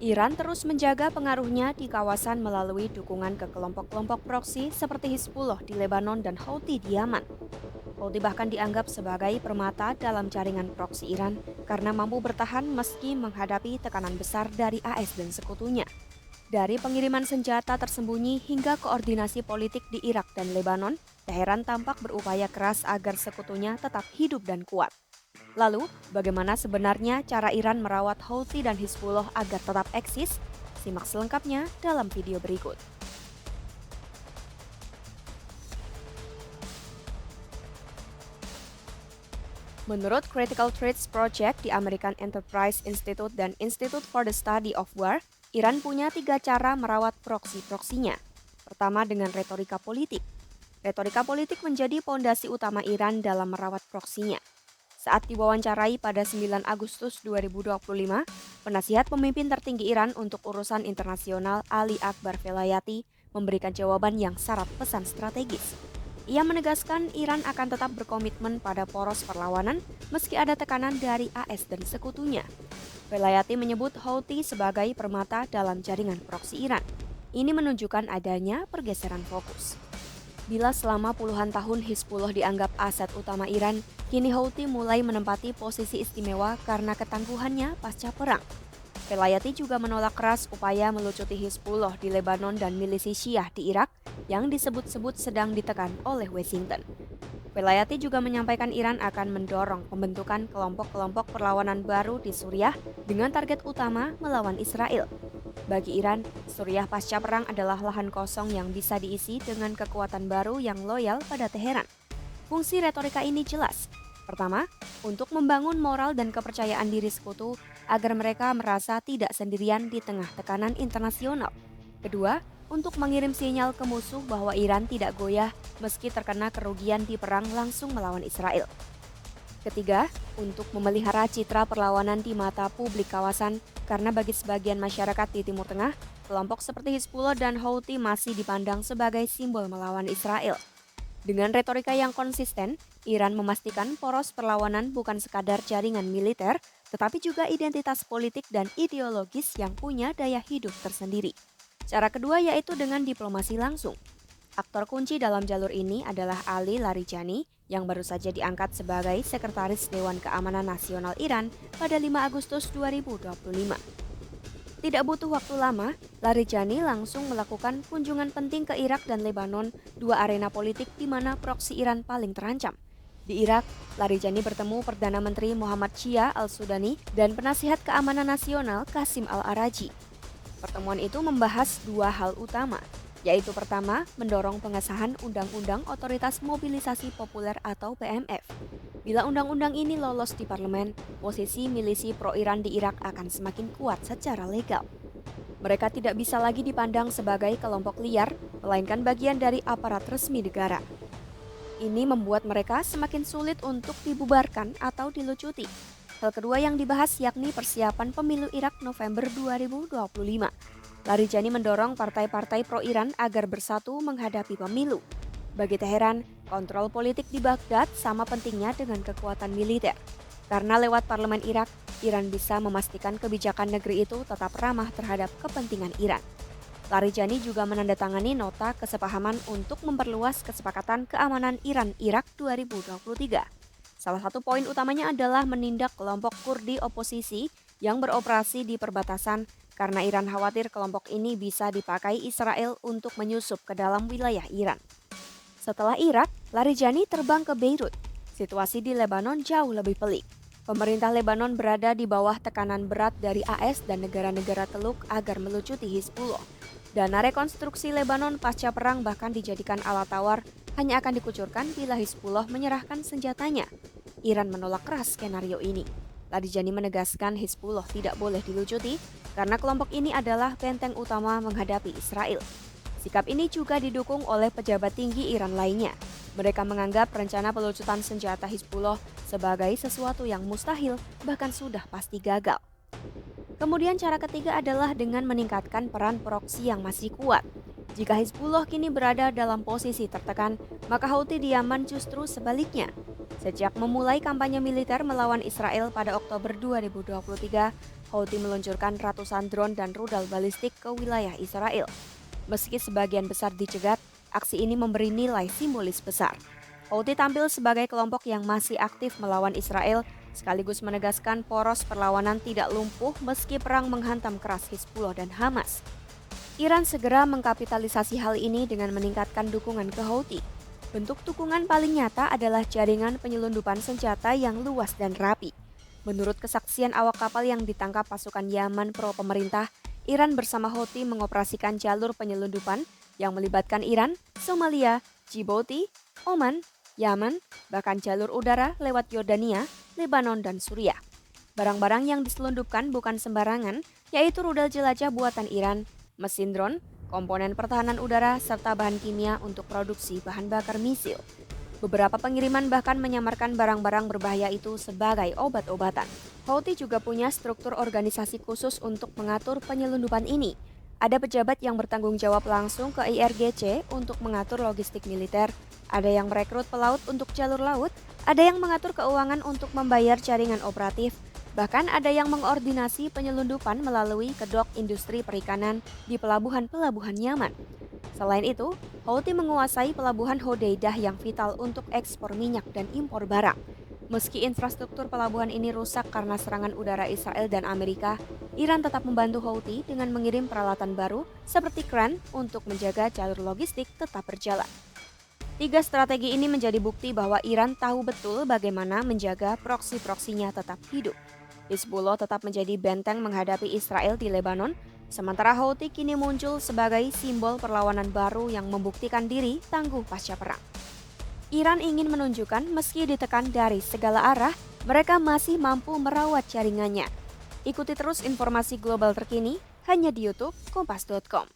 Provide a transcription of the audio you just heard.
Iran terus menjaga pengaruhnya di kawasan melalui dukungan ke kelompok-kelompok proksi seperti Hizbullah di Lebanon dan Houthi di Yaman. Houthi bahkan dianggap sebagai permata dalam jaringan proksi Iran karena mampu bertahan meski menghadapi tekanan besar dari AS dan sekutunya. Dari pengiriman senjata tersembunyi hingga koordinasi politik di Irak dan Lebanon, Teheran tampak berupaya keras agar sekutunya tetap hidup dan kuat. Lalu, bagaimana sebenarnya cara Iran merawat Houthi dan Hizbullah agar tetap eksis? Simak selengkapnya dalam video berikut. Menurut Critical Threats Project di American Enterprise Institute dan Institute for the Study of War, Iran punya 3 cara merawat proksi-proksinya. Pertama, dengan retorika politik. Retorika politik menjadi pondasi utama Iran dalam merawat proksinya. Saat diwawancarai pada 9 Agustus 2025, penasihat pemimpin tertinggi Iran untuk urusan internasional Ali Akbar Velayati memberikan jawaban yang syarat pesan strategis. Ia menegaskan Iran akan tetap berkomitmen pada poros perlawanan meski ada tekanan dari AS dan sekutunya. Velayati menyebut Houthi sebagai permata dalam jaringan proksi Iran. Ini menunjukkan adanya pergeseran fokus. Bila selama puluhan tahun Hizbullah dianggap aset utama Iran, kini Houthi mulai menempati posisi istimewa karena ketangguhannya pasca perang. Velayati juga menolak keras upaya melucuti Hizbullah di Lebanon dan milisi Syiah di Irak yang disebut-sebut sedang ditekan oleh Washington. Velayati juga menyampaikan Iran akan mendorong pembentukan kelompok-kelompok perlawanan baru di Suriah dengan target utama melawan Israel. Bagi Iran, Suriah pasca perang adalah lahan kosong yang bisa diisi dengan kekuatan baru yang loyal pada Teheran. Fungsi retorika ini jelas. Pertama, untuk membangun moral dan kepercayaan diri sekutu agar mereka merasa tidak sendirian di tengah tekanan internasional. Kedua, untuk mengirim sinyal ke musuh bahwa Iran tidak goyah meski terkena kerugian di perang langsung melawan Israel. Ketiga, untuk memelihara citra perlawanan di mata publik kawasan karena bagi sebagian masyarakat di Timur Tengah, kelompok seperti Hizbullah dan Houthi masih dipandang sebagai simbol melawan Israel. Dengan retorika yang konsisten, Iran memastikan poros perlawanan bukan sekadar jaringan militer, tetapi juga identitas politik dan ideologis yang punya daya hidup tersendiri. Cara kedua yaitu dengan diplomasi langsung. Aktor kunci dalam jalur ini adalah Ali Larijani yang baru saja diangkat sebagai Sekretaris Dewan Keamanan Nasional Iran pada 5 Agustus 2025. Tidak butuh waktu lama, Larijani langsung melakukan kunjungan penting ke Irak dan Lebanon, dua arena politik di mana proksi Iran paling terancam. Di Irak, Larijani bertemu Perdana Menteri Muhammad Shia al-Sudani dan Penasihat Keamanan Nasional Qasim al-Araji. Pertemuan itu membahas dua hal utama, yaitu pertama, mendorong pengesahan Undang-Undang Otoritas Mobilisasi Populer atau PMF. Bila undang-undang ini lolos di parlemen, posisi milisi pro-Iran di Irak akan semakin kuat secara legal. Mereka tidak bisa lagi dipandang sebagai kelompok liar, melainkan bagian dari aparat resmi negara. Ini membuat mereka semakin sulit untuk dibubarkan atau dilucuti. Hal kedua yang dibahas yakni persiapan pemilu Irak November 2025. Larijani mendorong partai-partai pro-Iran agar bersatu menghadapi pemilu. Bagi Teheran, kontrol politik di Baghdad sama pentingnya dengan kekuatan militer. Karena lewat parlemen Irak, Iran bisa memastikan kebijakan negeri itu tetap ramah terhadap kepentingan Iran. Larijani juga menandatangani nota kesepahaman untuk memperluas kesepakatan keamanan Iran-Irak 2023. Salah satu poin utamanya adalah menindak kelompok Kurdi oposisi yang beroperasi di perbatasan karena Iran khawatir kelompok ini bisa dipakai Israel untuk menyusup ke dalam wilayah Iran. Setelah Irak, Larijani terbang ke Beirut. Situasi di Lebanon jauh lebih pelik. Pemerintah Lebanon berada di bawah tekanan berat dari AS dan negara-negara Teluk agar melucuti Hizbullah. Dana rekonstruksi Lebanon pasca perang bahkan dijadikan alat tawar hanya akan dikucurkan bila Hizbullah menyerahkan senjatanya. Iran menolak keras skenario ini. Larijani menegaskan Hizbullah tidak boleh dilucuti karena kelompok ini adalah benteng utama menghadapi Israel. Sikap ini juga didukung oleh pejabat tinggi Iran lainnya. Mereka menganggap rencana pelucutan senjata Hizbullah sebagai sesuatu yang mustahil, bahkan sudah pasti gagal. Kemudian cara ketiga adalah dengan meningkatkan peran proksi yang masih kuat. Jika Hizbullah kini berada dalam posisi tertekan, maka Houthi di Yaman justru sebaliknya. Sejak memulai kampanye militer melawan Israel pada Oktober 2023, Houthi meluncurkan ratusan drone dan rudal balistik ke wilayah Israel. Meski sebagian besar dicegat, aksi ini memberi nilai simbolis besar. Houthi tampil sebagai kelompok yang masih aktif melawan Israel, sekaligus menegaskan poros perlawanan tidak lumpuh meski perang menghantam keras Hizbullah dan Hamas. Iran segera mengkapitalisasi hal ini dengan meningkatkan dukungan ke Houthi. Bentuk dukungan paling nyata adalah jaringan penyelundupan senjata yang luas dan rapi. Menurut kesaksian awak kapal yang ditangkap pasukan Yaman pro pemerintah, Iran bersama Houthi mengoperasikan jalur penyelundupan yang melibatkan Iran, Somalia, Djibouti, Oman, Yaman, bahkan jalur udara lewat Yordania, Lebanon, dan Suriah. Barang-barang yang diselundupkan bukan sembarangan, yaitu rudal jelajah buatan Iran, mesin drone, komponen pertahanan udara, serta bahan kimia untuk produksi bahan bakar misil. Beberapa pengiriman bahkan menyamarkan barang-barang berbahaya itu sebagai obat-obatan. Houthi juga punya struktur organisasi khusus untuk mengatur penyelundupan ini. Ada pejabat yang bertanggung jawab langsung ke IRGC untuk mengatur logistik militer, ada yang merekrut pelaut untuk jalur laut, ada yang mengatur keuangan untuk membayar jaringan operatif, bahkan ada yang mengordinasi penyelundupan melalui kedok industri perikanan di pelabuhan-pelabuhan Yaman. Selain itu, Houthi menguasai pelabuhan Hodeidah yang vital untuk ekspor minyak dan impor barang. Meski infrastruktur pelabuhan ini rusak karena serangan udara Israel dan Amerika, Iran tetap membantu Houthi dengan mengirim peralatan baru seperti kran untuk menjaga jalur logistik tetap berjalan. 3 strategi ini menjadi bukti bahwa Iran tahu betul bagaimana menjaga proksi-proksinya tetap hidup. Hizbullah tetap menjadi benteng menghadapi Israel di Lebanon, sementara Houthi kini muncul sebagai simbol perlawanan baru yang membuktikan diri tangguh pasca perang. Iran ingin menunjukkan meski ditekan dari segala arah, mereka masih mampu merawat jaringannya. Ikuti terus informasi global terkini hanya di YouTube Kompas.com.